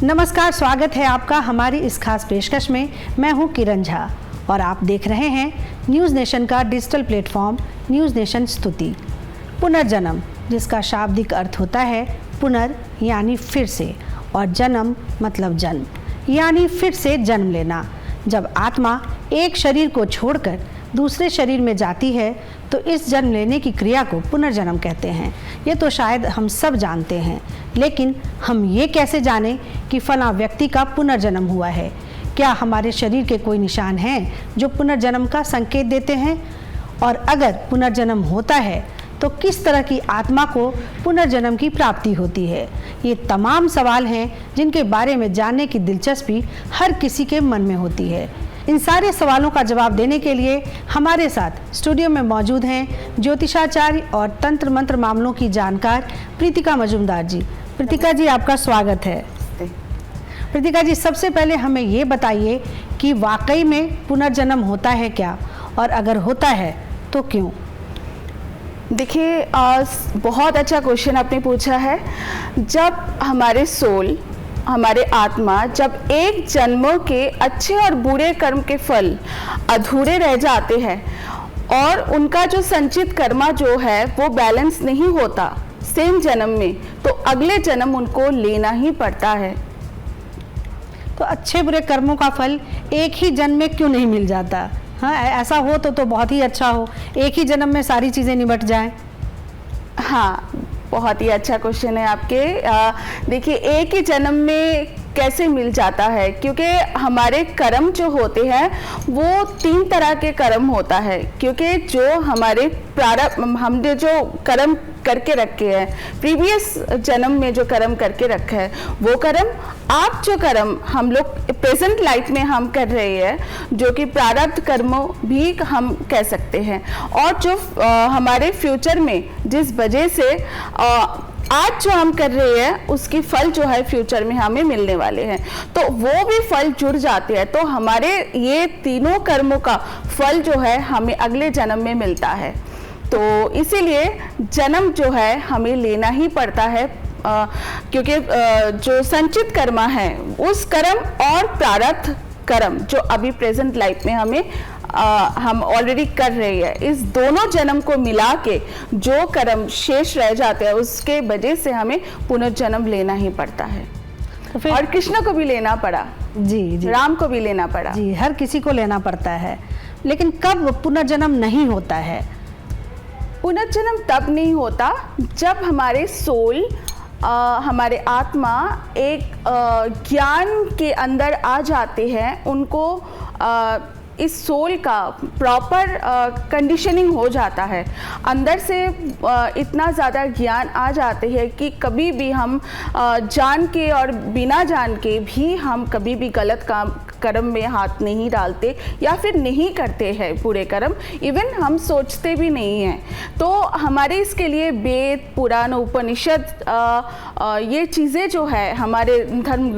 नमस्कार, स्वागत है आपका हमारी इस खास पेशकश में। मैं हूं किरण झा और आप देख रहे हैं न्यूज़ नेशन का डिजिटल प्लेटफॉर्म न्यूज़ नेशन स्तुति। पुनर्जन्म, जिसका शाब्दिक अर्थ होता है पुनर यानी फिर से, और जन्म मतलब जन्म यानी फिर से जन्म लेना। जब आत्मा एक शरीर को छोड़कर दूसरे शरीर में जाती है तो इस जन्म लेने की क्रिया को पुनर्जन्म कहते हैं। ये तो शायद हम सब जानते हैं, लेकिन हम ये कैसे जानें कि फला व्यक्ति का पुनर्जन्म हुआ है? क्या हमारे शरीर के कोई निशान हैं जो पुनर्जन्म का संकेत देते हैं? और अगर पुनर्जन्म होता है तो किस तरह की आत्मा को पुनर्जन्म की प्राप्ति होती है? ये तमाम सवाल हैं जिनके बारे में जानने की दिलचस्पी हर किसी के मन में होती है। इन सारे सवालों का जवाब देने के लिए हमारे साथ स्टूडियो में मौजूद हैं ज्योतिषाचार्य और तंत्र मंत्र मामलों की जानकार प्रीतिका मजूमदार जी। प्रीतिका जी, आपका स्वागत है। प्रीतिका जी, सबसे पहले हमें ये बताइए कि वाकई में पुनर्जन्म होता है क्या, और अगर होता है तो क्यों? देखिए, बहुत अच्छा क्वेश्चन आपने पूछा है। जब हमारे सोल, हमारे आत्मा जब एक जन्मों के अच्छे और बुरे कर्म के फल अधूरे रह जाते हैं और उनका जो संचित कर्मा जो है वो बैलेंस नहीं होता सेम जन्म में, तो अगले जन्म उनको लेना ही पड़ता है। तो अच्छे बुरे कर्मों का फल एक ही जन्म में क्यों नहीं मिल जाता? हाँ, ऐसा हो तो बहुत ही अच्छा हो, एक ही जन्म में सारी चीज़ें निपट जाएं। हाँ, बहुत ही अच्छा क्वेश्चन है आपके। देखिए, एक ही जन्म में कैसे मिल जाता है, क्योंकि हमारे कर्म जो होते हैं वो 3 तरह के कर्म होता है। क्योंकि जो हमारे प्रारब्ध, हमने जो कर्म करके रखे हैं, प्रीवियस जन्म में जो कर्म करके रखा है वो कर्म, आप जो कर्म हम लोग प्रेजेंट लाइफ में हम कर रहे हैं, जो कि प्रारब्ध कर्म भी हम कह सकते हैं, और जो हमारे फ्यूचर में जिस वजह से आज जो हम कर रहे हैं उसकी फल जो है फ्यूचर में हमें मिलने वाले हैं, तो वो भी फल जुड़ जाते हैं। तो हमारे ये तीनों कर्मों का फल जो है हमें अगले जन्म में मिलता है। तो इसीलिए जन्म जो है हमें लेना ही पड़ता है, क्योंकि जो संचित कर्मा है उस कर्म और प्रारब्ध कर्म जो अभी प्रेजेंट लाइफ में हमें हम ऑलरेडी कर रहे हैं, इस दोनों जन्म को मिला के जो कर्म शेष रह जाते हैं उसके वजह से हमें पुनर्जन्म लेना ही पड़ता है। तो और कृष्ण को भी लेना पड़ा, जी, राम को भी लेना पड़ा, जी, हर किसी को लेना पड़ता है। लेकिन कब पुनर्जन्म नहीं होता है? पुनर्जन्म तब नहीं होता जब हमारे सोल, हमारे आत्मा एक ज्ञान के अंदर आ जाते हैं। उनको इस सोल का प्रॉपर कंडीशनिंग हो जाता है, अंदर से इतना ज़्यादा ज्ञान आ जाते हैं कि कभी भी हम जान के और बिना जान के भी हम कभी भी गलत कर्म में हाथ नहीं डालते या फिर नहीं करते हैं बुरे कर्म, इवन हम सोचते भी नहीं हैं। तो हमारे इसके लिए वेद, पुराण, उपनिषद, ये चीज़ें जो है हमारे धर्म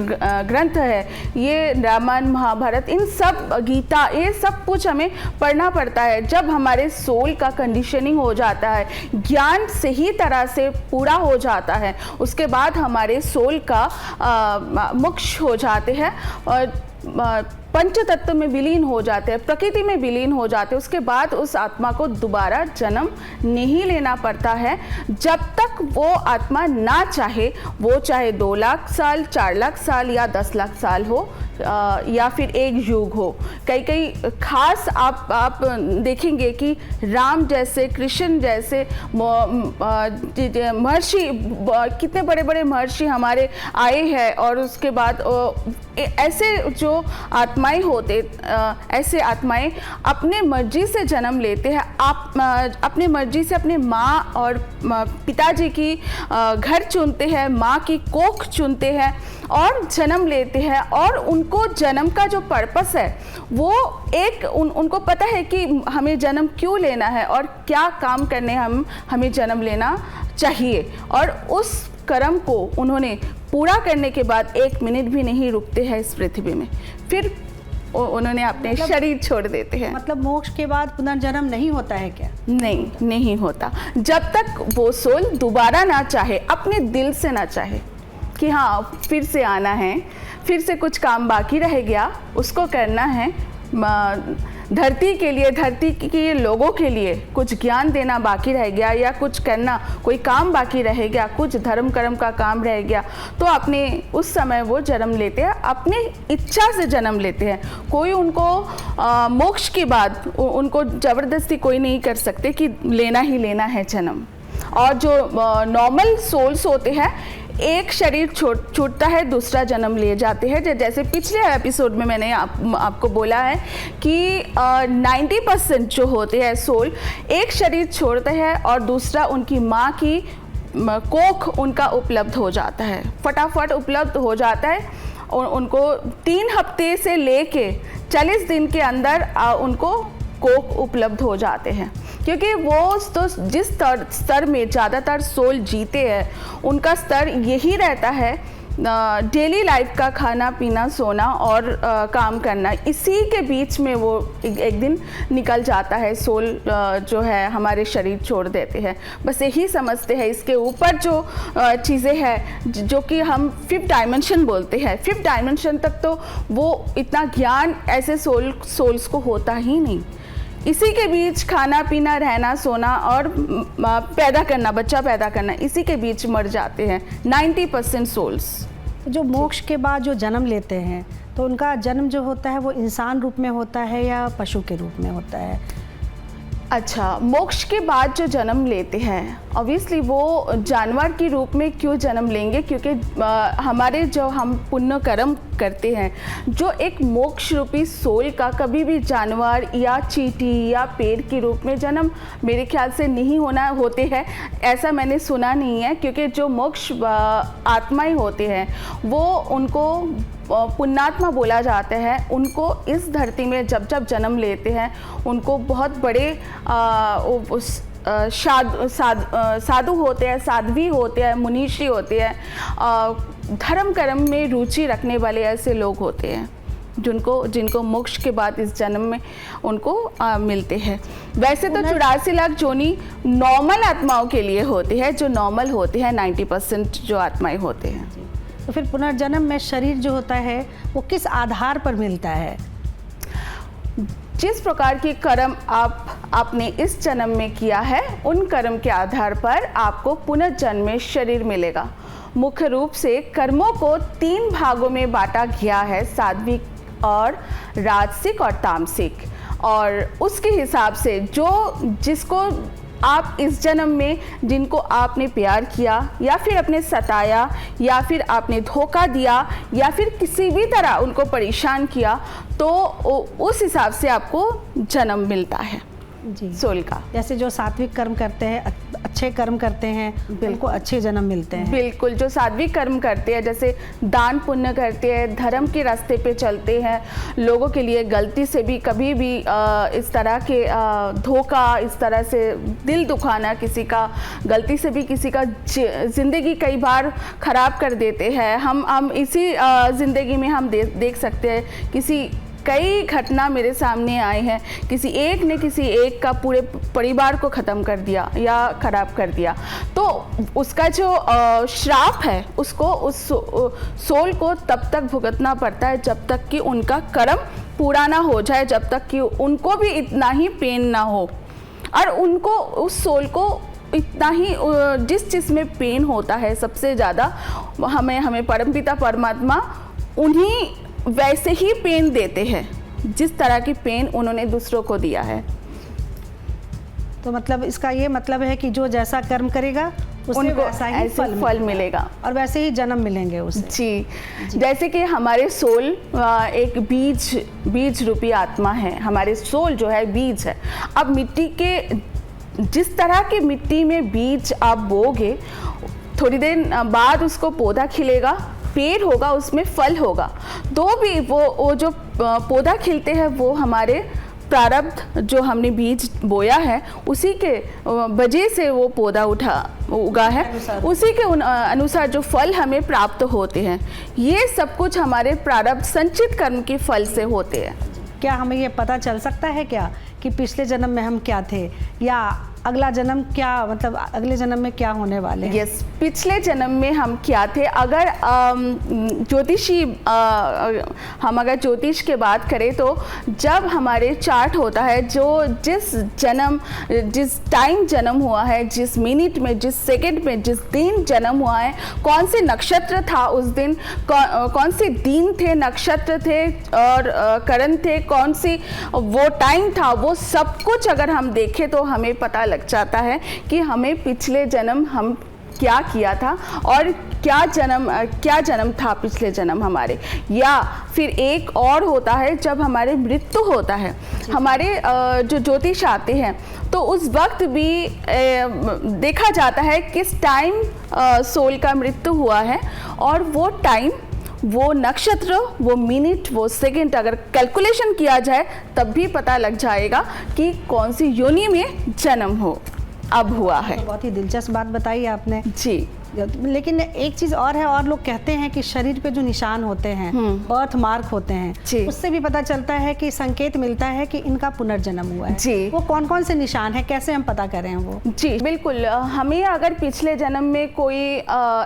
ग्रंथ है, ये रामायण, महाभारत, इन सब, गीता, ये सब कुछ हमें पढ़ना पड़ता है। जब हमारे सोल का कंडीशनिंग हो जाता है, ज्ञान सही तरह से पूरा हो जाता है, उसके बाद हमारे सोल का मोक्ष हो जाते हैं और पंच तत्व में विलीन हो जाते हैं, प्रकृति में विलीन हो जाते हैं। उसके बाद उस आत्मा को दोबारा जन्म नहीं लेना पड़ता है जब तक वो आत्मा ना चाहे। वो चाहे 2 लाख साल, 4 लाख साल या 10 लाख साल हो, या फिर एक युग हो। कई खास आप देखेंगे कि राम जैसे, कृष्ण जैसे महर्षि, कितने बड़े बड़े महर्षि हमारे आए हैं, और उसके बाद ऐसे जो आत्माएं होते, ऐसे आत्माएं अपने मर्जी से जन्म लेते हैं। आप अपने मर्जी से अपने माँ और पिताजी की घर चुनते हैं, माँ की कोख चुनते हैं और जन्म लेते हैं। और उनको जन्म का जो पर्पस है वो एक उनको पता है कि हमें जन्म क्यों लेना है और क्या काम करने हमें जन्म लेना चाहिए, और उस कर्म को उन्होंने पूरा करने के बाद 1 मिनट भी नहीं रुकते हैं इस पृथ्वी में, फिर उन्होंने अपने शरीर छोड़ देते हैं। मतलब मोक्ष के बाद पुनर्जन्म नहीं होता है क्या? नहीं होता, जब तक वो सोल दोबारा ना चाहे, अपने दिल से ना चाहे। कि हाँ फिर से आना है, फिर से कुछ काम बाकी रह गया उसको करना है, धरती के लिए, धरती के लोगों के लिए कुछ ज्ञान देना बाकी रह गया, या कुछ करना, कोई काम बाकी रह गया, कुछ धर्म कर्म का काम रह गया, तो अपने उस समय वो जन्म लेते हैं, अपनी इच्छा से जन्म लेते हैं। कोई उनको मोक्ष के बाद उनको ज़बरदस्ती कोई नहीं कर सकते कि लेना ही लेना है जन्म। और जो नॉर्मल सोल्स होते हैं, एक शरीर छूटता है, दूसरा जन्म ले जाते हैं। जैसे पिछले एपिसोड में मैंने आपको बोला है कि 90% जो होते हैं सोल एक शरीर छोड़ते हैं और दूसरा उनकी माँ की कोख उनका उपलब्ध हो जाता है, फटाफट उपलब्ध हो जाता है। उनको 3 हफ्ते से लेके 40 दिन के अंदर उनको कोख उपलब्ध हो जाते हैं, क्योंकि वो तो जिस स्तर में ज़्यादातर सोल जीते हैं उनका स्तर यही रहता है, डेली लाइफ का खाना पीना सोना और काम करना, इसी के बीच में वो एक दिन निकल जाता है। सोल जो है हमारे शरीर छोड़ देते हैं, बस यही समझते हैं। इसके ऊपर जो चीज़ें हैं जो कि हम 5th डायमेंशन बोलते हैं, 5th डायमेंशन तक तो वो इतना ज्ञान ऐसे सोल्स को होता ही नहीं। इसी के बीच खाना पीना रहना सोना और पैदा करना, बच्चा पैदा करना, इसी के बीच मर जाते हैं 90% सोल्स। जो मोक्ष के बाद जो जन्म लेते हैं तो उनका जन्म जो होता है वो इंसान रूप में होता है या पशु के रूप में होता है? अच्छा, मोक्ष के बाद जो जन्म लेते हैं ऑब्वियसली वो जानवर के रूप में क्यों जन्म लेंगे, क्योंकि हमारे जो हम पुण्य कर्म करते हैं, जो एक मोक्ष रूपी सोल का कभी भी जानवर या चींटी या पेड़ के रूप में जन्म मेरे ख्याल से नहीं होते हैं, ऐसा मैंने सुना नहीं है। क्योंकि जो मोक्ष आत्माएं होते हैं वो उनको पुण्यात्मा बोला जाता है। उनको इस धरती में जब जब जन्म लेते हैं उनको बहुत बड़े साधु होते हैं, साध्वी होते हैं, मुनीषी होते हैं, धर्म कर्म में रुचि रखने वाले ऐसे लोग होते हैं जिनको मोक्ष के बाद इस जन्म में उनको मिलते हैं। वैसे तो 84 लाख जोनी नॉर्मल आत्माओं के लिए होती है, जो नॉर्मल होते हैं 90% जो आत्माएं होते हैं। तो फिर पुनर्जन्म में शरीर जो होता है वो किस आधार पर मिलता है? जिस प्रकार के कर्म आपने इस जन्म में किया है उन कर्म के आधार पर आपको पुनर्जन्म में शरीर मिलेगा। मुख्य रूप से कर्मों को 3 भागों में बांटा गया है, सात्विक और राजसिक और तामसिक। और उसके हिसाब से जिसको आप इस जन्म में, जिनको आपने प्यार किया या फिर आपने सताया या फिर आपने धोखा दिया या फिर किसी भी तरह उनको परेशान किया, तो उस हिसाब से आपको जन्म मिलता है जी सोल का। जैसे जो सात्विक कर्म करते हैं, अच्छे कर्म करते हैं, उनको अच्छे जन्म मिलते हैं। बिल्कुल, जो सात्विक कर्म करते हैं, जैसे दान पुण्य करते हैं, धर्म के रास्ते पे चलते हैं, लोगों के लिए गलती से भी कभी भी इस तरह के धोखा, इस तरह से दिल दुखाना, किसी का गलती से भी किसी का ज़िंदगी कई बार ख़राब कर देते हैं। हम इसी ज़िंदगी में हम देख सकते हैं कई घटना मेरे सामने आए हैं, किसी एक ने किसी एक का पूरे परिवार को ख़त्म कर दिया या ख़राब कर दिया, तो उसका जो श्राप है उसको उस सोल को तब तक भुगतना पड़ता है जब तक कि उनका कर्म पूरा ना हो जाए, जब तक कि उनको भी इतना ही पेन ना हो। और उनको, उस सोल को इतना ही, जिस चीज़ में पेन होता है सबसे ज़्यादा, हमें परमपिता परमात्मा उन्हीं वैसे ही पेन देते हैं जिस तरह की पेन उन्होंने दूसरों को दिया है। तो मतलब इसका ये मतलब है कि जो जैसा कर्म करेगा उसे वैसा ही फल मिलेगा और वैसे ही जन्म मिलेंगे उसे। जी। जैसे कि हमारे सोल एक बीज रूपी आत्मा है, हमारे सोल जो है बीज है। अब मिट्टी के, जिस तरह के मिट्टी में बीज आप बोगे, थोड़ी देर बाद उसको पौधा खिलेगा, पेड़ होगा, उसमें फल होगा। तो भी वो जो पौधा खिलते हैं वो हमारे प्रारब्ध, जो हमने बीज बोया है उसी के वजह से वो पौधा उगा है, उसी के अनुसार जो फल हमें प्राप्त होते हैं। ये सब कुछ हमारे प्रारब्ध संचित कर्म के फल से होते हैं। क्या हमें ये पता चल सकता है क्या कि पिछले जन्म में हम क्या थे, या अगला जन्म क्या, मतलब अगले जन्म में क्या होने वाले हैं? यस, पिछले जन्म में हम क्या थे। अगर हम अगर ज्योतिष के बात करें तो जब हमारे चार्ट होता है, जो जिस टाइम जन्म हुआ है, जिस मिनट में, जिस सेकंड में, जिस दिन जन्म हुआ है, कौन से नक्षत्र था उस दिन, कौन से दिन थे, नक्षत्र थे और करण थे, कौन सी वो टाइम था, वो सब कुछ अगर हम देखें तो हमें पता लग जाता है कि हमें पिछले जन्म हम क्या किया था और क्या जन्म था पिछले जन्म हमारे। या फिर एक और होता है जब हमारे मृत्यु होता है, हमारे जो ज्योतिष आते हैं तो उस वक्त भी देखा जाता है किस टाइम सोल का मृत्यु हुआ है, और वो टाइम, वो नक्षत्र, वो मिनट, वो सेकंड अगर कैलकुलेशन किया जाए तब भी पता लग जाएगा कि कौन सी योनि में जन्म अब हुआ है। बहुत ही दिलचस्प बात बताई आपने जी। लेकिन एक चीज और है, और लोग कहते हैं कि शरीर पे जो निशान होते हैं, बर्थ मार्क होते हैं, उससे भी पता चलता है कि संकेत मिलता है कि इनका पुनर्जन्म हुआ है। जी। वो कौन कौन से निशान है, कैसे हम पता करें वो? जी बिल्कुल, हमें अगर पिछले जन्म में कोई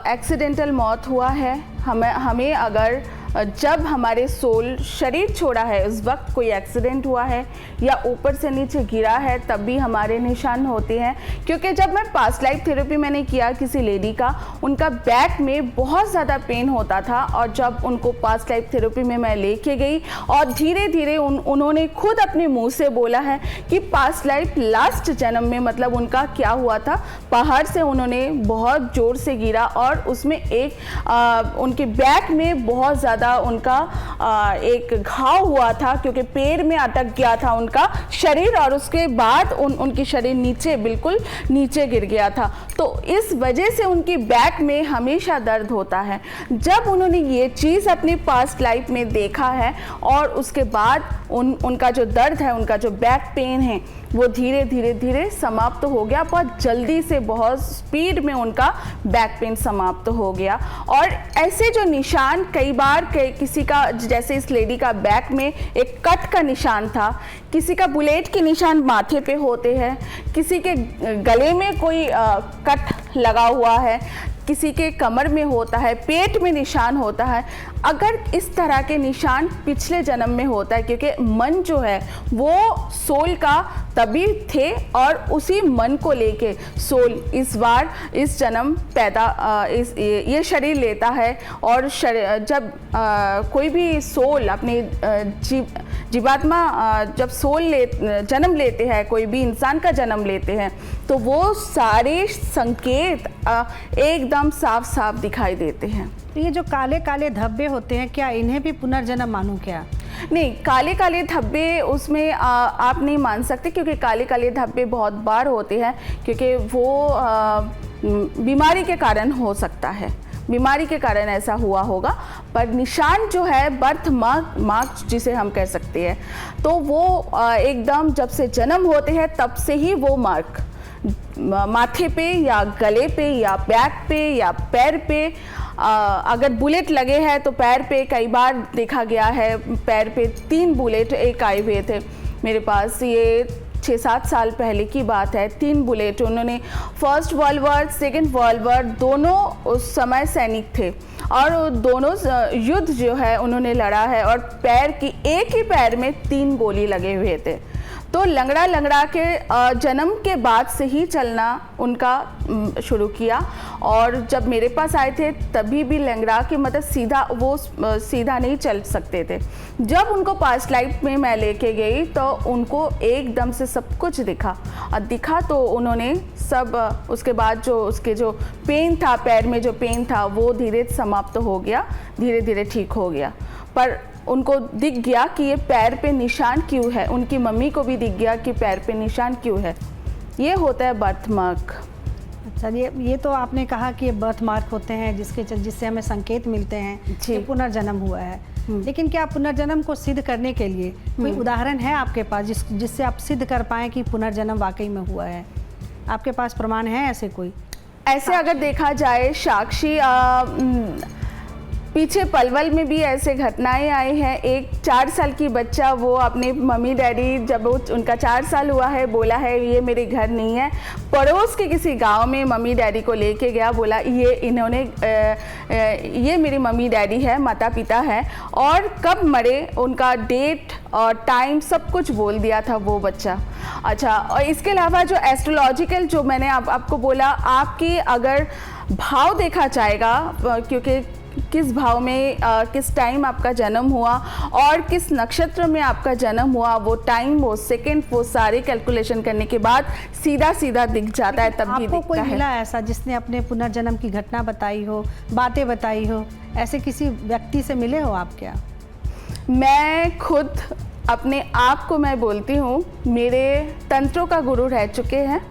एक्सीडेंटल मौत हुआ है, हमें अगर जब हमारे सोल शरीर छोड़ा है उस वक्त कोई एक्सीडेंट हुआ है या ऊपर से नीचे गिरा है, तब भी हमारे निशान होते हैं। क्योंकि जब मैं पास्ट लाइफ थेरेपी मैंने किया किसी लेडी का, उनका बैक में बहुत ज़्यादा पेन होता था, और जब उनको पास्ट लाइफ थेरेपी में मैं लेके गई और धीरे धीरे उन्होंने खुद अपने मुंह से बोला है कि पास्ट लाइफ लास्ट जन्म में मतलब उनका क्या हुआ था, पहाड़ से उन्होंने बहुत ज़ोर से गिरा और उसमें एक उनके बैक में बहुत ज़्यादा उनका एक घाव हुआ था, क्योंकि पैर में अटक गया था उनका शरीर, और उसके बाद उनकी शरीर नीचे, बिल्कुल नीचे गिर गया था। तो इस वजह से उनकी बैक में हमेशा दर्द होता है। जब उन्होंने ये चीज़ अपनी पास्ट लाइफ में देखा है और उसके बाद उनका जो दर्द है, उनका जो बैक पेन है, वो धीरे धीरे समाप्त हो गया। बहुत जल्दी से, बहुत स्पीड में उनका बैक पेन समाप्त हो गया। और ऐसे जो निशान कई बार किसी का, जैसे इस लेडी का बैक में एक कट का निशान था, किसी का बुलेट के निशान माथे पे होते हैं, किसी के गले में कोई कट लगा हुआ है, किसी के कमर में होता है, पेट में निशान होता है। अगर इस तरह के निशान पिछले जन्म में होता है, क्योंकि मन जो है वो सोल का तभी थे और उसी मन को लेके सोल इस बार इस जन्म ये शरीर लेता है। और जब कोई भी सोल अपनी जीवात्मा जब जन्म लेते हैं, कोई भी इंसान का जन्म लेते हैं, तो वो सारे संकेत एकदम साफ साफ दिखाई देते हैं। ये जो काले काले धब्बे होते हैं, क्या इन्हें भी पुनर्जन्म मानूं क्या? नहीं, काले काले धब्बे उसमें आप नहीं मान सकते, क्योंकि काले काले धब्बे बहुत बार होते हैं, क्योंकि वो बीमारी के कारण हो सकता है, बीमारी के कारण ऐसा हुआ होगा। पर निशान जो है, बर्थ मार्क जिसे हम कह सकते हैं, तो वो एकदम जब से जन्म होते हैं तब से ही वो मार्क माथे पे या गले पे या बैक पे या पैर पे, अगर बुलेट लगे हैं तो पैर पे कई बार देखा गया है, पैर पे 3 बुलेट एक आए हुए थे मेरे पास। ये 6-7 साल पहले की बात है। 3 बुलेट, उन्होंने first world war, second world war, दोनों उस समय सैनिक थे और दोनों युद्ध जो है उन्होंने लड़ा है, और पैर की एक ही पैर में 3 गोली लगे हुए थे। तो लंगड़ा के जन्म के बाद से ही चलना उनका शुरू किया, और जब मेरे पास आए थे तभी भी लंगड़ा के, मतलब सीधा नहीं चल सकते थे। जब उनको पास्ट लाइफ में मैं लेके गई तो उनको एकदम से सब कुछ दिखा तो उन्होंने सब, उसके बाद जो पेन था, पैर में जो पेन था, वो धीरे समाप्त हो गया, धीरे धीरे ठीक हो गया। पर उनको दिख गया कि ये पैर पे निशान क्यों है, उनकी मम्मी को भी दिख गया कि पैर पे निशान क्यों है। ये होता है बर्थ मार्क। अच्छा, ये तो आपने कहा कि ये बर्थ मार्क होते हैं जिससे हमें संकेत मिलते हैं कि पुनर्जन्म हुआ है। लेकिन क्या पुनर्जन्म को सिद्ध करने के लिए कोई उदाहरण है आपके पास जिससे आप सिद्ध कर पाएँ कि पुनर्जन्म वाकई में हुआ है? आपके पास प्रमाण है ऐसे कोई? ऐसे अगर देखा जाए, साक्षी पीछे पलवल में भी ऐसे घटनाएं आई हैं। एक 4 साल की बच्चा, वो अपने मम्मी डैडी, जब उनका 4 साल हुआ है, बोला है ये मेरे घर नहीं है, पड़ोस के किसी गांव में मम्मी डैडी को लेके गया, बोला ये मेरी मम्मी डैडी है, माता पिता है, और कब मरे उनका डेट और टाइम सब कुछ बोल दिया था वो बच्चा। अच्छा, और इसके अलावा जो एस्ट्रोलॉजिकल जो मैंने आपको बोला, आपकी अगर भाव देखा जाएगा, क्योंकि किस भाव में किस टाइम आपका जन्म हुआ और किस नक्षत्र में आपका जन्म हुआ, वो टाइम, वो सेकंड, वो सारे कैलकुलेशन करने के बाद सीधा सीधा दिख जाता है, तब भी आपको दिखता कोई है। मिला ऐसा जिसने अपने पुनर्जन्म की घटना बताई हो, बातें बताई हो, ऐसे किसी व्यक्ति से मिले हो आप क्या? मैं खुद अपने आप को मैं बोलती हूँ, मेरे तंत्रों का गुरु रह चुके हैं,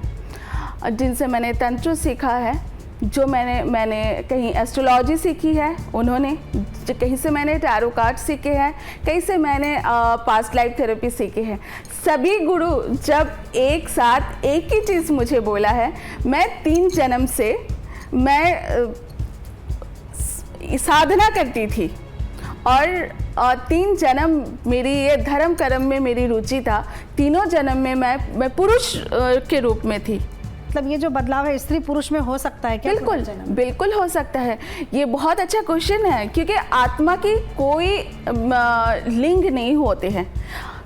जिनसे मैंने तंत्र सीखा है, जो मैंने कहीं एस्ट्रोलॉजी सीखी है उन्होंने, कहीं से मैंने टैरो कार्ड सीखे हैं, कहीं से मैंने पास्ट लाइफ थेरेपी सीखी है। सभी गुरु जब एक साथ एक ही चीज़ मुझे बोला है, मैं 3 जन्म से मैं साधना करती थी और 3 जन्म मेरी ये धर्म कर्म में मेरी रुचि था, तीनों जन्म में मैं पुरुष के रूप में थी। मतलब ये जो बदलाव है स्त्री पुरुष में हो सकता है क्या? बिल्कुल, बिल्कुल हो सकता है। ये बहुत अच्छा क्वेश्चन है, क्योंकि आत्मा की कोई लिंग नहीं होते हैं,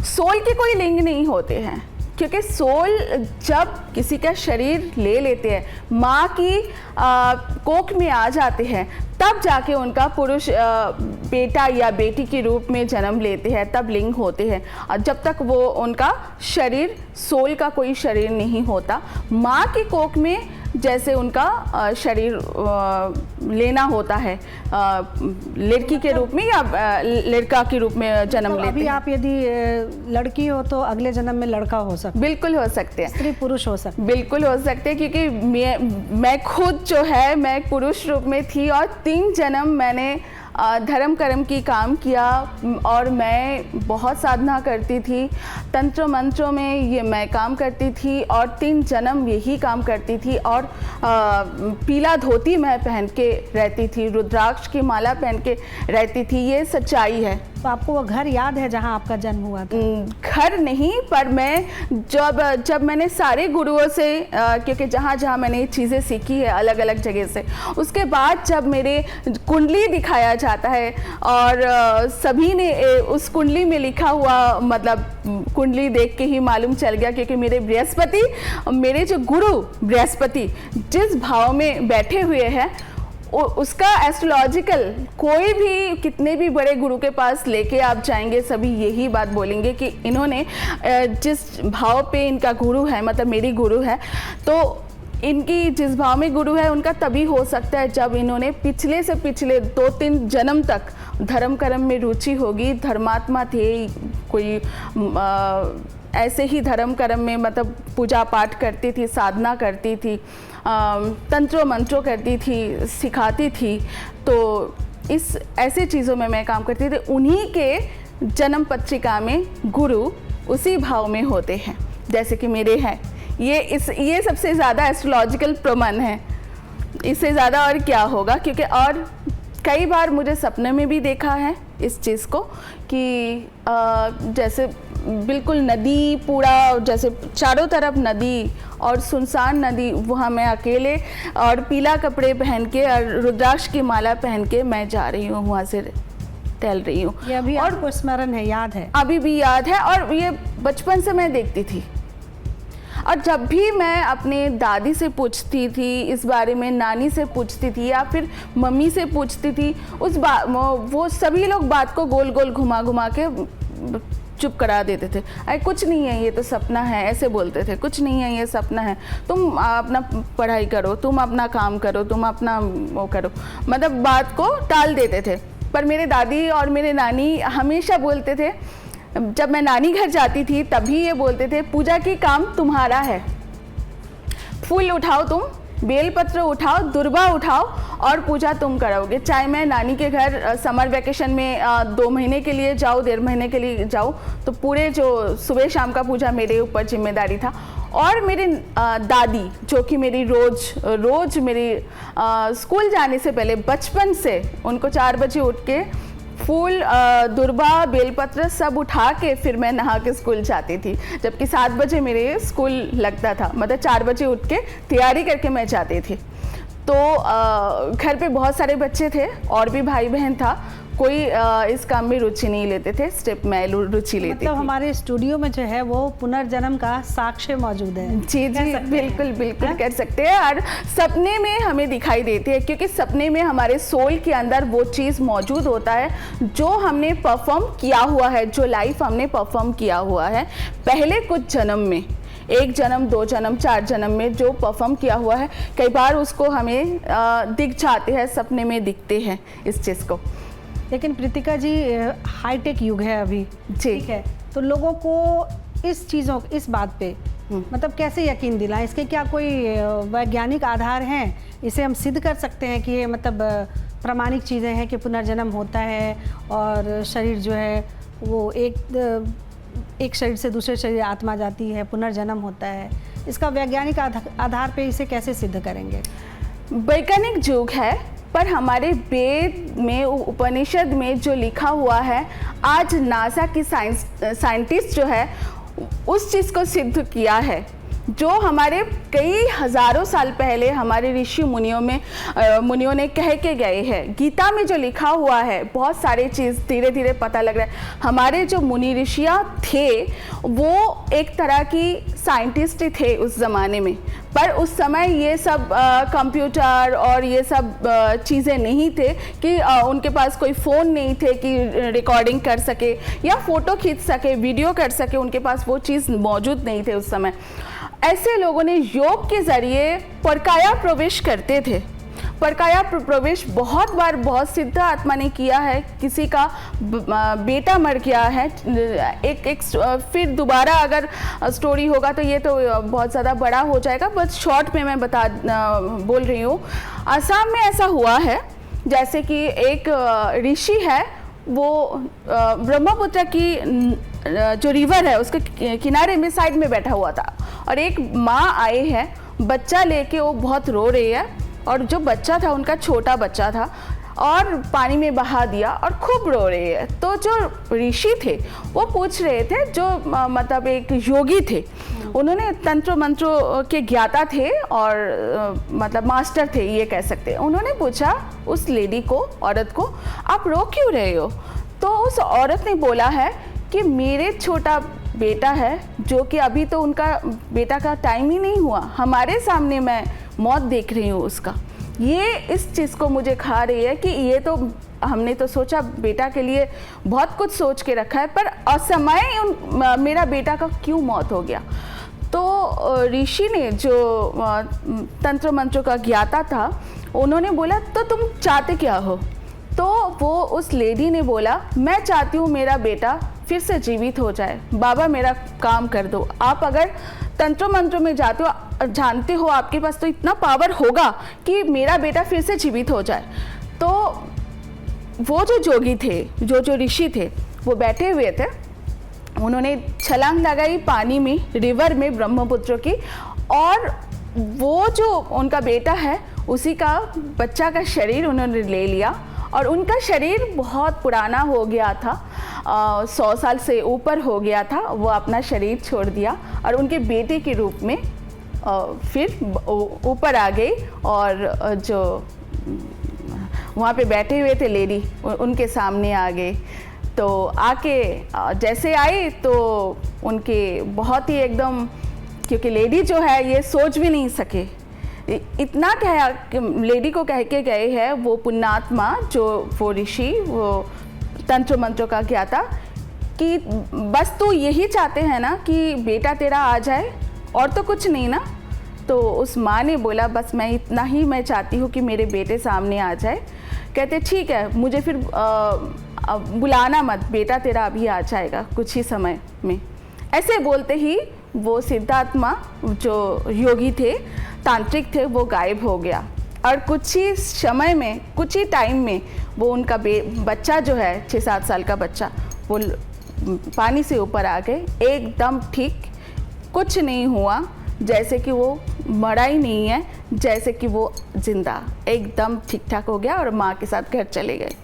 सोल के कोई लिंग नहीं होते हैं, क्योंकि सोल जब किसी का शरीर ले लेते हैं, माँ की कोख में आ जाते हैं, तब जाके उनका पुरुष बेटा या बेटी के रूप में जन्म लेते हैं, तब लिंग होते हैं। और जब तक वो उनका शरीर, सोल का कोई शरीर नहीं होता, माँ की कोख में जैसे उनका शरीर लेना होता है, लड़की के रूप में या लड़का के रूप में जन्म लेते हैं। अभी आप यदि लड़की हो तो अगले जन्म में लड़का हो सकता है? बिल्कुल हो सकते हैं, स्त्री पुरुष हो सकते हैं, बिल्कुल हो सकते हैं, क्योंकि मैं खुद जो है मैं पुरुष रूप में थी और 3 जन्म मैंने धर्म कर्म की काम किया और मैं बहुत साधना करती थी, तंत्र मंत्रों में ये मैं काम करती थी और 3 जन्म यही काम करती थी। और पीला धोती मैं पहन के रहती थी, रुद्राक्ष की माला पहन के रहती थी, ये सच्चाई है। तो आपको वो घर याद है जहाँ आपका जन्म हुआ था? घर नहीं, पर मैं जब मैंने सारे गुरुओं से, क्योंकि जहाँ जहाँ मैंने ये चीज़ें सीखी है अलग अलग जगह से, उसके बाद जब मेरे कुंडली दिखाया जाता है और सभी ने उस कुंडली में लिखा हुआ, मतलब कुंडली देख के ही मालूम चल गया, क्योंकि मेरे बृहस्पति, मेरे जो गुरु बृहस्पति जिस भाव में बैठे हुए हैं, उसका एस्ट्रोलॉजिकल, कोई भी कितने भी बड़े गुरु के पास लेके आप जाएंगे, सभी यही बात बोलेंगे कि इन्होंने जिस भाव पे इनका गुरु है, मतलब मेरी गुरु है, तो इनकी जिस भाव में गुरु है उनका तभी हो सकता है जब इन्होंने पिछले से पिछले 2-3 जन्म तक धर्म कर्म में रुचि होगी, धर्मात्मा थे, कोई ऐसे ही धर्म कर्म में, मतलब पूजा पाठ करती थी, साधना करती थी, तंत्रों मंत्रों करती थी, सिखाती थी, तो इस ऐसे चीज़ों में मैं काम करती थी। उन्हीं के जन्म पत्रिका में गुरु उसी भाव में होते हैं जैसे कि मेरे हैं। ये सबसे ज़्यादा एस्ट्रोलॉजिकल प्रमाण है, इससे ज़्यादा और क्या होगा, क्योंकि और कई बार मुझे सपने में भी देखा है इस चीज़ को कि जैसे बिल्कुल नदी, पूरा जैसे चारों तरफ नदी और सुनसान नदी, वहाँ मैं अकेले और पीला कपड़े पहन के और रुद्राक्ष की माला पहन के मैं जा रही हूँ, वहाँ से टहल रही हूँ। ये अभी आपको स्मरण है, याद है? अभी भी याद है, और ये बचपन से मैं देखती थी। और जब भी मैं अपने दादी से पूछती थी इस बारे में, नानी से पूछती थी या फिर मम्मी से पूछती थी, वो सभी लोग बात को गोल गोल घुमा घुमा के चुप करा देते थे। अरे कुछ नहीं है, ये तो सपना है, ऐसे बोलते थे, कुछ नहीं है, ये सपना है, तुम अपना पढ़ाई करो, तुम अपना काम करो, तुम अपना वो करो, मतलब बात को टाल देते थे। पर मेरे दादी और मेरे नानी हमेशा बोलते थे, जब मैं नानी घर जाती थी तभी ये बोलते थे, पूजा की काम तुम्हारा है, फूल उठाओ, तुम बेलपत्र उठाओ, दुर्बा उठाओ और पूजा तुम करोगे। चाहे मैं नानी के घर समर वेकेशन में 2 महीने के लिए जाऊँ, 1.5 महीने के लिए जाऊँ, तो पूरे जो सुबह शाम का पूजा मेरे ऊपर जिम्मेदारी था। और मेरी दादी जो कि मेरी रोज़ मेरी स्कूल जाने से पहले बचपन से उनको 4 बजे उठ के फूल, दुर्बा, बेलपत्र सब उठा के फिर मैं नहा के स्कूल जाती थी, जबकि 7 बजे मेरे स्कूल लगता था। मतलब 4 बजे उठ के तैयारी करके मैं जाती थी। तो घर पे बहुत सारे बच्चे थे और भी भाई बहन था, कोई इस काम में रुचि नहीं लेते थे, सिर्फ मैं रुचि लेती थी। मतलब हमारे स्टूडियो में जो है वो पुनर्जन्म का साक्ष्य मौजूद है। जी जी, बिल्कुल कर सकते हैं। और सपने में हमें दिखाई देती है, क्योंकि सपने में हमारे सोल के अंदर वो चीज़ मौजूद होता है जो हमने परफॉर्म किया हुआ है, जो लाइफ हमने परफॉर्म किया हुआ है पहले कुछ जन्म में, 1 जन्म, 2 जन्म, 4 जन्म में जो परफॉर्म किया हुआ है। कई बार उसको हमें दिख जाते हैं, सपने में दिखते हैं इस चीज़ को। लेकिन प्रीतिका जी, हाईटेक युग है अभी, ठीक है, तो लोगों को इस बात पे मतलब कैसे यकीन दिलाएं? इसके क्या कोई वैज्ञानिक आधार हैं? इसे हम सिद्ध कर सकते हैं कि ये मतलब प्रामाणिक चीज़ें हैं कि पुनर्जन्म होता है और शरीर जो है वो एक शरीर से दूसरे शरीर आत्मा जाती है, पुनर्जन्म होता है। इसका वैज्ञानिक आधार पे इसे कैसे सिद्ध करेंगे? वैज्ञानिक युग है, पर हमारे वेद में, उपनिषद में जो लिखा हुआ है, आज नासा की साइंटिस्ट जो है उस चीज़ को सिद्ध किया है, जो हमारे कई हज़ारों साल पहले हमारे ऋषि मुनियों ने कह के गए हैं। गीता में जो लिखा हुआ है, बहुत सारी चीज़ धीरे धीरे पता लग रहा है। हमारे जो मुनि ऋषियाँ थे वो एक तरह की साइंटिस्ट थे उस ज़माने में, पर उस समय ये सब कंप्यूटर और ये सब चीज़ें नहीं थे कि उनके पास कोई फ़ोन नहीं थे कि रिकॉर्डिंग कर सके या फ़ोटो खींच सके, वीडियो कर सके, उनके पास वो चीज़ मौजूद नहीं थे उस समय। ऐसे लोगों ने योग के ज़रिए परकाया प्रवेश करते थे। परकाया प्रवेश बहुत बार बहुत सिद्ध आत्मा ने किया है। किसी का बेटा मर गया है, फिर दोबारा अगर स्टोरी होगा तो ये तो बहुत ज़्यादा बड़ा हो जाएगा, बस शॉर्ट में मैं बोल रही हूँ। असम में ऐसा हुआ है, जैसे कि एक ऋषि है, वो ब्रह्मपुत्र की जो रिवर है उसके किनारे में साइड में बैठा हुआ था, और एक माँ आए हैं बच्चा लेके, वो बहुत रो रही है, और जो बच्चा था उनका छोटा बच्चा था, और पानी में बहा दिया और खूब रो रही है। तो जो ऋषि थे वो पूछ रहे थे, जो मतलब एक योगी थे, उन्होंने तंत्र मंत्रों के ज्ञाता थे और मतलब मास्टर थे ये कह सकते हैं। उन्होंने पूछा उस लेडी को, औरत को, आप रो क्यों रहे हो? तो उस औरत ने बोला है कि मेरे छोटा बेटा है, जो कि अभी तो उनका बेटा का टाइम ही नहीं हुआ, हमारे सामने मैं मौत देख रही हूँ उसका। ये इस चीज़ को मुझे खा रही है कि ये तो हमने तो सोचा बेटा के लिए बहुत कुछ सोच के रखा है, पर असमय मेरा बेटा का क्यों मौत हो गया। तो ऋषि ने, जो तंत्र मंत्रों का ज्ञाता था, उन्होंने बोला तो तुम चाहते क्या हो? तो वो उस लेडी ने बोला, मैं चाहती हूँ मेरा बेटा फिर से जीवित हो जाए, बाबा मेरा काम कर दो। आप अगर तंत्र मंत्र में जाते हो, जानते हो आपके पास तो इतना पावर होगा कि मेरा बेटा फिर से जीवित हो जाए। तो वो जो जोगी थे, जो ऋषि थे, वो बैठे हुए थे, उन्होंने छलांग लगाई पानी में, रिवर में, ब्रह्मपुत्र की, और वो जो उनका बेटा है उसी का बच्चा का शरीर उन्होंने ले लिया, और उनका शरीर बहुत पुराना हो गया था, 100 साल से ऊपर हो गया था। वो अपना शरीर छोड़ दिया और उनके बेटे के रूप में फिर ऊपर आ गई, और जो वहाँ पे बैठे हुए थे लेडी, उनके सामने आ गए। तो आके जैसे आई तो उनके बहुत ही एकदम, क्योंकि लेडी जो है ये सोच भी नहीं सके, इतना कहा कि लेडी को कह के गए हैं वो पुण्यात्मा, जो वो ऋषि, वो तंत्र मंत्रों का ज्ञाता, कि बस तू यही चाहते हैं ना कि बेटा तेरा आ जाए, और तो कुछ नहीं ना। तो उस माँ ने बोला बस मैं इतना ही मैं चाहती हूँ कि मेरे बेटे सामने आ जाए। कहते ठीक है, मुझे फिर बुलाना मत, बेटा तेरा अभी आ जाएगा कुछ ही समय में। ऐसे बोलते ही वो सिद्धात्मा, जो योगी थे, तांत्रिक थे, वो गायब हो गया। और कुछ ही समय में, कुछ ही टाइम में वो उनका बच्चा जो है 6-7 साल का बच्चा, वो पानी से ऊपर आ गए, एकदम ठीक, कुछ नहीं हुआ, जैसे कि वो मरा ही नहीं है, जैसे कि वो जिंदा एकदम ठीक ठाक हो गया और माँ के साथ घर चले गए।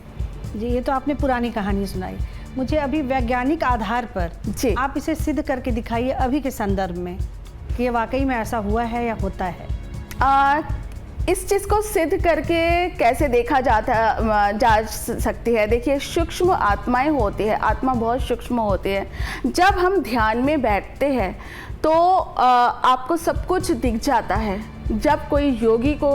जी, ये तो आपने पुरानी कहानी सुनाई। मुझे अभी वैज्ञानिक आधार पर जी आप इसे सिद्ध करके दिखाइए अभी के संदर्भ में कि ये वाकई में ऐसा हुआ है या होता है। इस चीज़ को सिद्ध करके कैसे देखा जा सकती है? देखिए, सूक्ष्म आत्माएं होती है, आत्मा बहुत सूक्ष्म होती है। जब हम ध्यान में बैठते हैं तो आपको सब कुछ दिख जाता है। जब कोई योगी को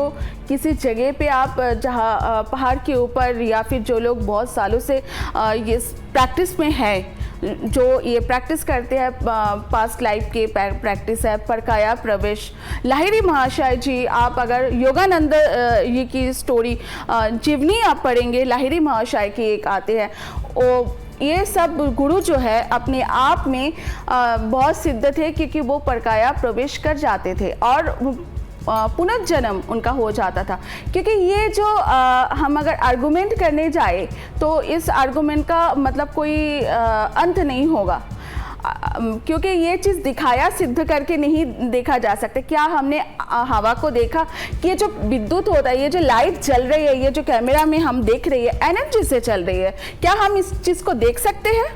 किसी जगह पे आप जहाँ पहाड़ के ऊपर, या फिर जो लोग बहुत सालों से ये प्रैक्टिस में है, जो ये प्रैक्टिस करते हैं, पास्ट लाइफ के प्रैक्टिस है, परकाया प्रवेश, लाहिरी महाशय जी, आप अगर योगानंद ये की स्टोरी जीवनी आप पढ़ेंगे, लाहिरी महाशय की एक आते हैं, वो ये सब गुरु जो है अपने आप में बहुत सिद्ध थे, क्योंकि वो परकाया प्रवेश कर जाते थे और पुनर्जन्म उनका हो जाता था। क्योंकि ये जो हम अगर आर्गुमेंट करने जाए तो इस आर्गुमेंट का मतलब कोई अंत नहीं होगा, क्योंकि ये चीज़ दिखाया, सिद्ध करके नहीं देखा जा सकता। क्या हमने हवा को देखा कि ये जो विद्युत होता है, ये जो लाइट जल रही है, ये जो कैमरा में हम देख रही है, एनर्जी से चल रही है, क्या हम इस चीज़ को देख सकते हैं?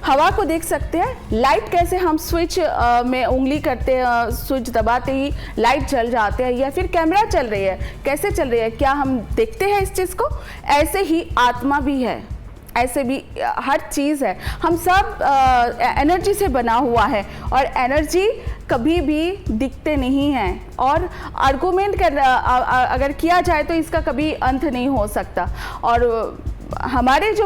हवा को देख सकते हैं? लाइट कैसे हम स्विच में उंगली करते हैं, स्विच दबाते ही लाइट जल जाते हैं, या फिर कैमरा चल रही है, कैसे चल रही है, क्या हम देखते हैं इस चीज़ को? ऐसे ही आत्मा भी है, ऐसे भी हर चीज़ है। हम सब एनर्जी से बना हुआ है और एनर्जी कभी भी दिखते नहीं हैं, और आर्गुमेंट कर अगर किया जाए तो इसका कभी अंत नहीं हो सकता। और हमारे जो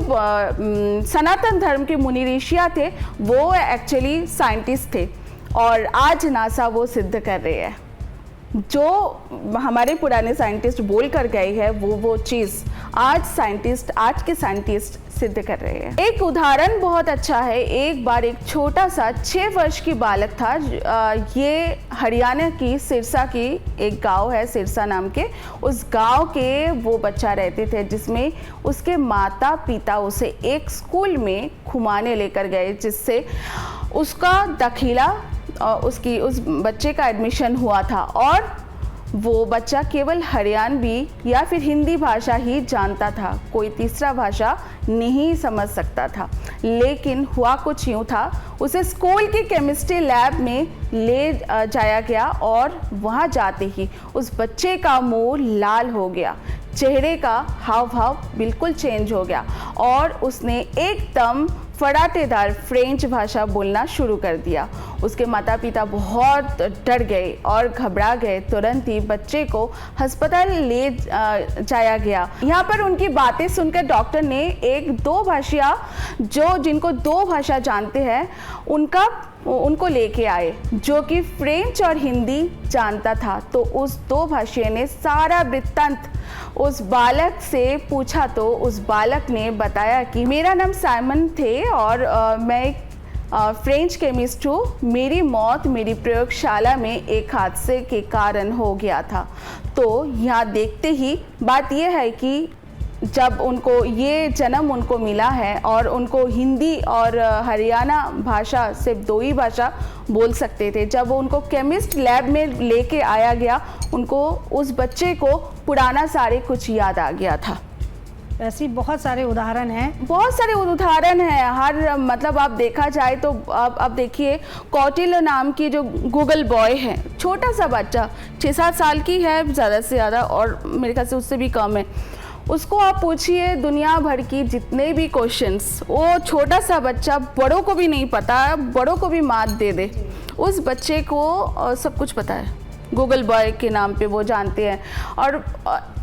सनातन धर्म के मुनि ऋषियाँ थे, वो एक्चुअली साइंटिस्ट थे, और आज नासा वो सिद्ध कर रहे हैं। जो हमारे पुराने साइंटिस्ट बोल कर गए हैं, वो चीज़ आज के साइंटिस्ट सिद्ध कर रहे हैं। एक उदाहरण बहुत अच्छा है। एक बार एक छोटा सा 6 वर्ष की बालक था, ये हरियाणा की सिरसा की एक गांव है, सिरसा नाम के, उस गांव के वो बच्चा रहते थे, जिसमें उसके माता पिता उसे एक स्कूल में घुमाने लेकर गए, जिससे उसका दाखिला, उस बच्चे का एडमिशन हुआ था, और वो बच्चा केवल हरियाणवी या फिर हिंदी भाषा ही जानता था, कोई तीसरा भाषा नहीं समझ सकता था। लेकिन हुआ कुछ यूँ था, उसे स्कूल की केमिस्ट्री लैब में ले जाया गया, और वहाँ जाते ही उस बच्चे का मुंह लाल हो गया, चेहरे का हाव भाव बिल्कुल चेंज हो गया, और उसने एकदम फड़ाटेदार फ्रेंच भाषा बोलना शुरू कर दिया। उसके माता पिता बहुत डर गए और घबरा गए। तुरंत ही बच्चे को अस्पताल ले जाया गया। यहाँ पर उनकी बातें सुनकर डॉक्टर ने एक 2 भाषिया, जिनको 2 भाषा जानते हैं, उनको लेके आए, जो कि फ्रेंच और हिंदी जानता था। तो उस 2 भाषियों ने सारा वृत्तांत उस बालक से पूछा, तो उस बालक ने बताया कि मेरा नाम साइमन थे, और मैं एक फ्रेंच केमिस्ट हूँ। मेरी मौत मेरी प्रयोगशाला में एक हादसे के कारण हो गया था। तो यहाँ देखते ही बात यह है कि जब उनको ये जन्म उनको मिला है, और उनको हिंदी और हरियाणा भाषा, सिर्फ 2 ही भाषा बोल सकते थे, जब वो उनको केमिस्ट लैब में लेके आया गया, उनको, उस बच्चे को पुराना सारे कुछ याद आ गया था। ऐसी बहुत सारे उदाहरण हैं, बहुत सारे उदाहरण हैं। हर मतलब आप देखा जाए तो अब देखिए, कौटिल्य नाम की जो गूगल बॉय है, छोटा सा बच्चा, 6-7 साल की है ज़्यादा से ज़्यादा, और मेरे ख्याल से उससे भी कम है। उसको आप पूछिए दुनिया भर की जितने भी क्वेश्चंस, वो छोटा सा बच्चा, बड़ों को भी नहीं पता, बड़ों को भी मात दे दे, उस बच्चे को सब कुछ पता है। गूगल बॉय के नाम पे वो जानते हैं। और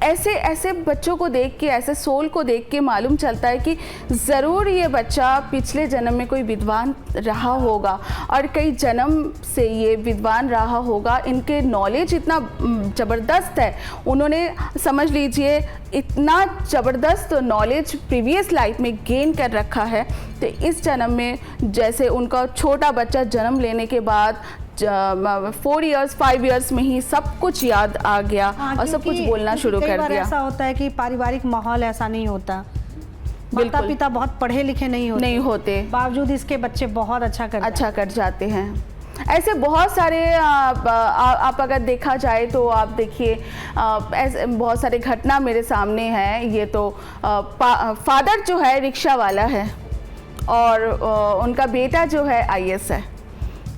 ऐसे बच्चों को देख के, ऐसे सोल को देख के मालूम चलता है कि ज़रूर ये बच्चा पिछले जन्म में कोई विद्वान रहा होगा, और कई जन्म से ये विद्वान रहा होगा। इनके नॉलेज इतना ज़बरदस्त है, उन्होंने समझ लीजिए इतना ज़बरदस्त नॉलेज प्रीवियस लाइफ में गेन कर रखा है। तो इस जन्म में, जैसे उनका छोटा बच्चा जन्म लेने के बाद 4 इयर्स 5 इयर्स में ही सब कुछ याद आ गया और सब कुछ बोलना शुरू कई कर बार दिया। ऐसा होता है कि पारिवारिक माहौल ऐसा नहीं होता, माता बिल्कुल। पिता बहुत पढ़े लिखे नहीं होते, बावजूद इसके बच्चे बहुत अच्छा कर जाते हैं। ऐसे बहुत सारे आप अगर देखा जाए तो आप देखिए ऐसे बहुत सारे घटना मेरे सामने हैं। ये तो फादर जो है रिक्शा वाला है और उनका बेटा जो है IAS है।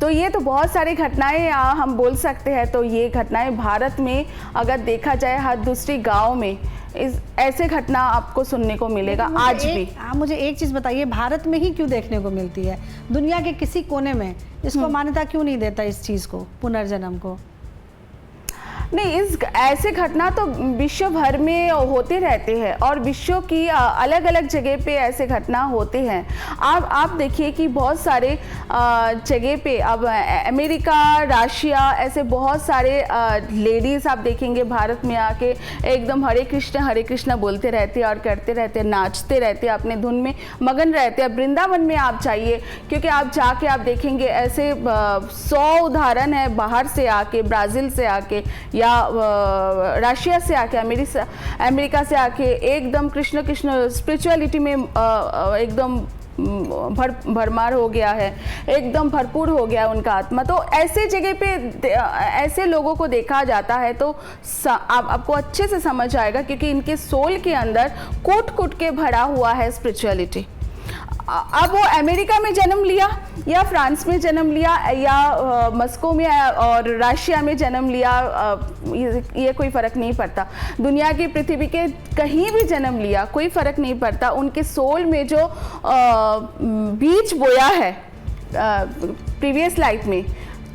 तो ये तो बहुत सारी घटनाएं हम बोल सकते हैं। तो ये घटनाएं भारत में अगर देखा जाए हर दूसरी गांव में ऐसे घटना आपको सुनने को मिलेगा आज भी। आप मुझे एक चीज़ बताइए, भारत में ही क्यों देखने को मिलती है? दुनिया के किसी कोने में इसको मान्यता क्यों नहीं देता, इस चीज़ को, पुनर्जन्म को? नहीं, ऐसे घटना तो विश्व भर में होते रहते हैं और विश्व की अलग अलग जगह पे ऐसे घटना होते हैं। आप देखिए कि बहुत सारे जगह पे अब अमेरिका, रशिया, ऐसे बहुत सारे लेडीज़ आप देखेंगे भारत में आके एकदम हरे कृष्ण बोलते रहते हैं और करते रहते हैं, नाचते रहते हैं, अपने धुन में मगन रहते हैं। वृंदावन में आप जाइए, क्योंकि आप जाके आप देखेंगे ऐसे 100 उदाहरण है बाहर से आके, ब्राज़ील से आके या रशिया से आके, अमेरिका से आके एकदम कृष्ण स्पिरिचुअलिटी में एकदम भरमार हो गया है, एकदम भरपूर हो गया उनका आत्मा। तो ऐसे जगह पे ऐसे लोगों को देखा जाता है तो आपको अच्छे से समझ आएगा, क्योंकि इनके सोल के अंदर कूट के भरा हुआ है स्पिरिचुअलिटी। अब वो अमेरिका में जन्म लिया या फ्रांस में जन्म लिया या मस्को में और रशिया में जन्म लिया, ये कोई फ़र्क नहीं पड़ता। दुनिया की पृथ्वी के कहीं भी जन्म लिया कोई फ़र्क नहीं पड़ता। उनके सोल में जो बीज बोया है प्रीवियस लाइफ में,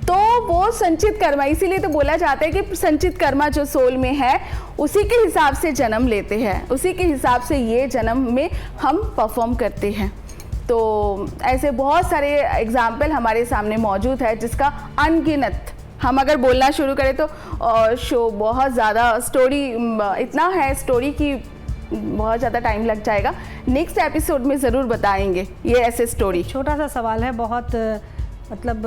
तो वो संचित कर्मा, इसीलिए तो बोला जाता है कि संचित कर्मा जो सोल में है उसी के हिसाब से जन्म लेते हैं, उसी के हिसाब से ये जन्म में हम परफॉर्म करते हैं। तो ऐसे बहुत सारे एग्जाम्पल हमारे सामने मौजूद है, जिसका अनगिनत हम अगर बोलना शुरू करें तो शो बहुत ज़्यादा स्टोरी इतना है स्टोरी की बहुत ज़्यादा टाइम लग जाएगा। नेक्स्ट एपिसोड में ज़रूर बताएंगे ये ऐसे स्टोरी। छोटा सा सवाल है, बहुत मतलब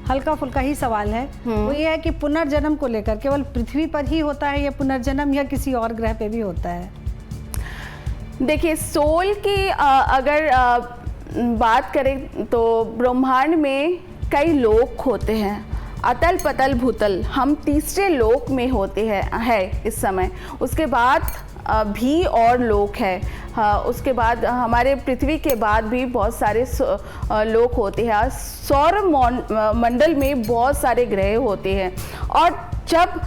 हल्का फुल्का ही सवाल है। वो ये है कि पुनर्जन्म को लेकर केवल पृथ्वी पर ही होता है ये पुनर्जन्म, या किसी और ग्रह पे भी होता है? देखिए, सोल की अगर बात करें तो ब्रह्मांड में कई लोक होते हैं, अतल पतल भूतल, हम तीसरे लोक में होते हैं है इस समय। उसके बाद भी और लोक है, उसके बाद हमारे पृथ्वी के बाद भी बहुत सारे लोक होते हैं। सौर मंडल में बहुत सारे ग्रह होते हैं। और जब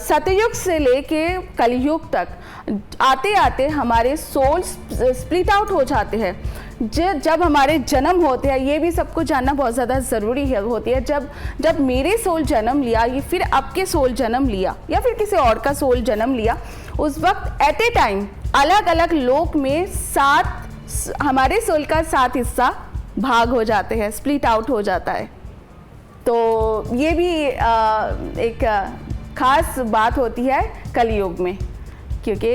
सतयुग से लेके कलयुग तक आते आते हमारे सोल स्प्लिट आउट हो जाते हैं। जब हमारे जन्म होते हैं, ये भी सबको जानना बहुत ज़्यादा ज़रूरी होती है। जब मेरे सोल जन्म लिया, ये फिर आपके सोल जन्म लिया या फिर किसी और का सोल जन्म लिया, उस वक्त एट ए टाइम अलग अलग लोक में हमारे सोल का 7 हिस्सा भाग हो जाते हैं, स्प्लिट आउट हो जाता है। तो ये भी एक खास बात होती है कलयुग में, क्योंकि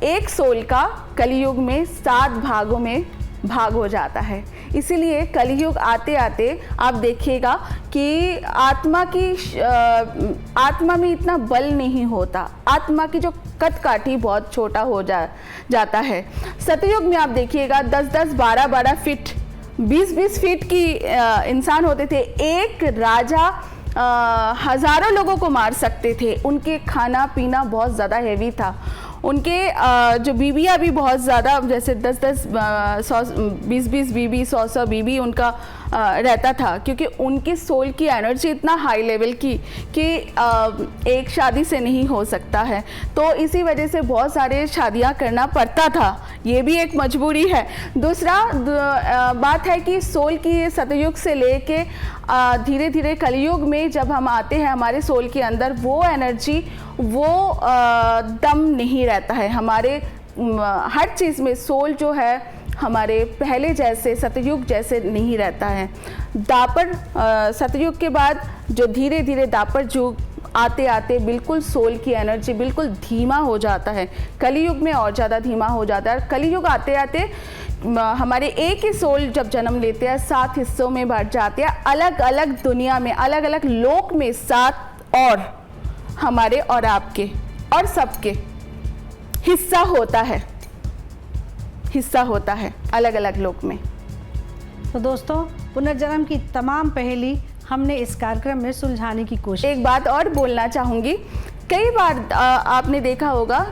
एक सोल का कलयुग में 7 भागों में भाग हो जाता है। इसीलिए कलयुग आते आते आप देखिएगा कि आत्मा में इतना बल नहीं होता, आत्मा की जो कदकाठी बहुत छोटा हो जाता है। सतयुग में आप देखिएगा 10-10, 12-12 फीट, 20-20 फीट की इंसान होते थे। एक राजा हज़ारों लोगों को मार सकते थे। उनके खाना पीना बहुत ज़्यादा हेवी था। उनके जो बीबियाँ भी बहुत ज़्यादा, जैसे 10-10, 20-20 बीबी, 100-100 बीबी उनका रहता था, क्योंकि उनके सोल की एनर्जी इतना हाई लेवल की कि एक शादी से नहीं हो सकता है। तो इसी वजह से बहुत सारे शादियां करना पड़ता था, ये भी एक मजबूरी है। दूसरा बात है कि सोल की सतयुग से लेके धीरे धीरे कलयुग में जब हम आते हैं, हमारे सोल के अंदर वो एनर्जी, वो दम नहीं रहता है। हमारे हर चीज़ में सोल जो है हमारे पहले जैसे सतयुग जैसे नहीं रहता है। दापर सतयुग के बाद जो धीरे धीरे दापर युग आते आते बिल्कुल सोल की एनर्जी बिल्कुल धीमा हो जाता है। कलयुग में और ज़्यादा धीमा हो जाता है। कलयुग आते आते हमारे एक ही सोल जब जन्म लेते हैं 7 हिस्सों में बढ़ जाते हैं, अलग अलग दुनिया में, अलग अलग लोक में 7 और हमारे और आपके और सबके हिस्सा होता है अलग अलग लोक में। तो दोस्तों, पुनर्जन्म की तमाम पहेली हमने इस कार्यक्रम में सुलझाने की कोशिश। एक बात और बोलना चाहूँगी, कई बार आपने देखा होगा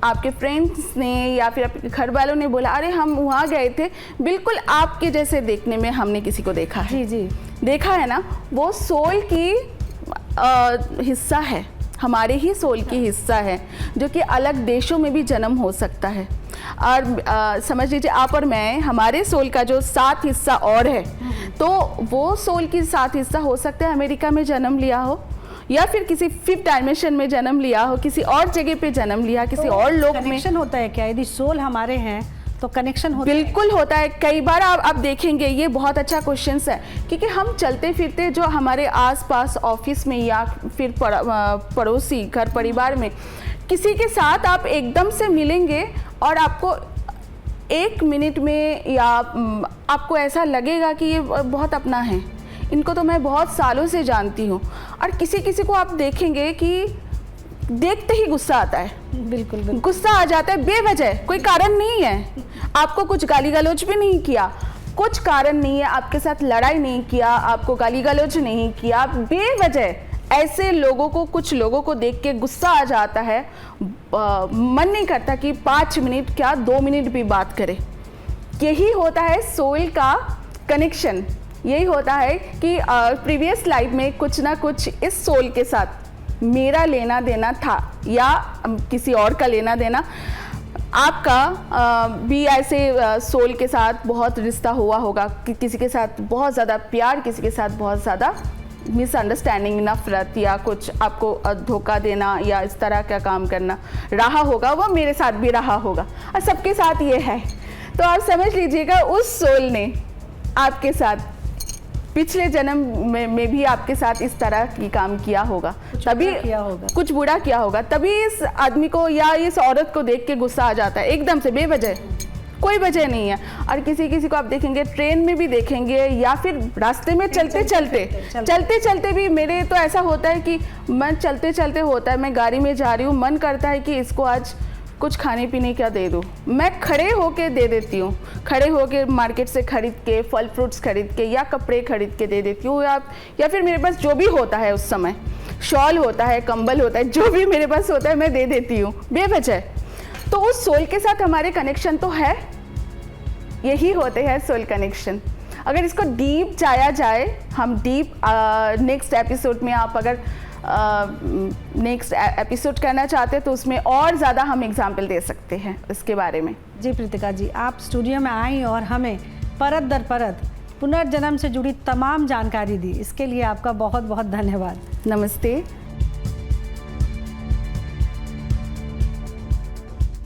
आपके फ्रेंड्स ने या फिर आपके घर वालों ने बोला, अरे हम वहाँ गए थे, बिल्कुल आपके जैसे देखने में हमने किसी को देखा है। जी देखा है ना, वो सोल की हिस्सा है, हमारे ही सोल की हिस्सा है, जो कि अलग देशों में भी जन्म हो सकता है। और समझ लीजिए आप और मैं, हमारे सोल का जो 7 हिस्सा और है, तो वो सोल की 7 हिस्सा हो सकता है अमेरिका में जन्म लिया हो, या फिर किसी 5th डायमेंशन में जन्म लिया हो, किसी और जगह पे जन्म लिया, किसी और लोक में। कनेक्शन होता है क्या? यदि सोल हमारे हैं तो कनेक्शन होता है? बिल्कुल होता है। कई बार आप देखेंगे, ये बहुत अच्छा क्वेश्चन है, क्योंकि हम चलते फिरते जो हमारे आसपास ऑफिस में या फिर पड़ोसी घर परिवार में किसी के साथ आप एकदम से मिलेंगे और आपको 1 मिनट में या आपको ऐसा लगेगा कि ये बहुत अपना है, इनको तो मैं बहुत सालों से जानती हूँ। और किसी को आप देखेंगे कि देखते ही गुस्सा आता है। बिल्कुल गुस्सा आ जाता है बेवजह, कोई कारण नहीं है, आपको कुछ गाली गलौज भी नहीं किया, कुछ कारण नहीं है, आपके साथ लड़ाई नहीं किया, आपको गाली गलौज नहीं किया, बेवजह ऐसे लोगों को, कुछ लोगों को देख के गुस्सा आ जाता है। मन नहीं करता कि 5 मिनट क्या 2 मिनट भी बात करे। यही होता है सोल का कनेक्शन। यही होता है कि प्रीवियस लाइफ में कुछ ना कुछ इस सोल के साथ मेरा लेना देना था, या किसी और का लेना देना। आपका भी ऐसे सोल के साथ बहुत रिश्ता हुआ होगा कि किसी के साथ बहुत ज़्यादा प्यार, किसी के साथ बहुत ज़्यादा मिसअंडरस्टैंडिंग, नफरत, या कुछ आपको धोखा देना या इस तरह का काम करना रहा होगा। वो मेरे साथ भी रहा होगा और सबके साथ ये है। तो आप समझ लीजिएगा उस सोल ने आपके साथ पिछले जन्म में भी आपके साथ इस तरह की काम किया होगा, तभी कुछ बुरा किया होगा, तभी इस आदमी को या इस औरत को देख के गुस्सा आ जाता है एकदम से बेवजह, कोई वजह नहीं है। और किसी को आप देखेंगे, ट्रेन में भी देखेंगे, या फिर रास्ते में चलते चलते भी मेरे तो ऐसा होता है कि मैं चलते होता है, मैं गाड़ी में जा रही हूँ, मन करता है कि इसको आज कुछ खाने पीने का दे दूँ, मैं खड़े होके दे देती हूँ, खड़े होके मार्केट से खरीद के, फल फ्रूट्स खरीद के या कपड़े खरीद के दे देती हूँ, या फिर मेरे पास जो भी होता है उस समय, शॉल होता है, कंबल होता है, जो भी मेरे पास होता है मैं दे देती हूँ बेवजह। तो उस सोल के साथ हमारे कनेक्शन तो है, यही होते हैं सोल कनेक्शन। अगर इसको डीप जाया जाए, हम डीप नेक्स्ट एपिसोड में, आप अगर नेक्स्ट एपिसोड करना चाहते हैं तो उसमें और ज़्यादा हम एग्जाम्पल दे सकते हैं इसके बारे में। जी प्रीतिका जी, आप स्टूडियो में आई और हमें परत दर परत पुनर्जन्म से जुड़ी तमाम जानकारी दी, इसके लिए आपका बहुत बहुत धन्यवाद। नमस्ते।